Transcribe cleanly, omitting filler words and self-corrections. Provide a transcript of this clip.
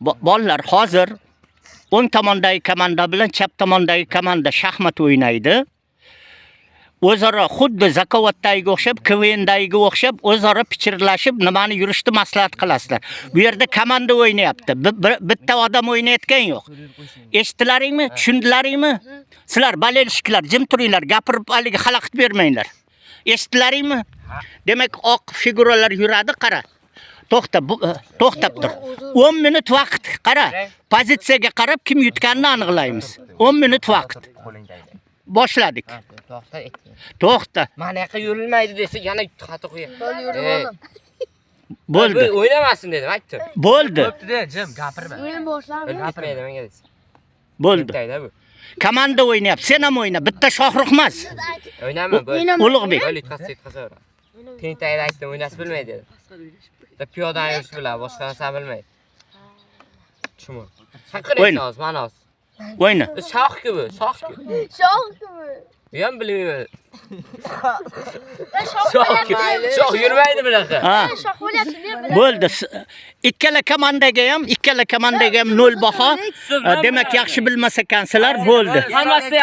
Bolalar hozir o'ng tomondagi komanda bilan chap tomondagi komanda shaxmat o'ynaydi. O'zaro xuddi zakovatdagiga o'xshab, KVNdagiga o'xshab o'zaro pichirlashib, nimani yurishni maslahat qilasizlar. Bu yerda komanda o'ynayapti. Bitta odam o'ynayotgan yo'q. Eshitdilaringmi? Tushundilaringmi? Sizlar bolelshiklar, jim turinglar, gapirib haligi xalaqit bermanglar. Eshitdilaringmi? Demak, oq figuralar yuradi, qara. To'xtab tur. 10 minut vaqt, qara. Pozitsiyaga qarab kim yutganini aniqlaymiz. 10 minut vaqt. Boshladik. To'xta. Mana yoqqa yurilmaydi desa, yana xato qo'yadi. Bo'ldi. O'ynamasin dedim, aytdim. Bo'ldi. Bo'pti-da, jim, gapirma. O'yin boshlandi. Gapirmaydi menga desa. Bo'ldi. Bu. Komanda o'ynayapti. Sen ham o'yna. Bitta Shohruh emas. O'ynayman, Ulug'bek. Bo'li yutqazsa. Tentayda aytdim, o'ynasa bilmaydi dedi. Piyodan yurish biladi, boshqa narsa bilmaydi. Tushunmi? Chaqiraysiz hozir, mana hozir. O'yna. Shoh-ku bu, shoh-ku. Shoh-ku. Men bilmayman. Shoh yurmaydi bunaqa. Ha. Shoh bo'lyapti. Bo'ldi. Ikkala komandaga ham 0 baho. Demak, yaxshi bilmas ekansizlar, bo'ldi. Hammasi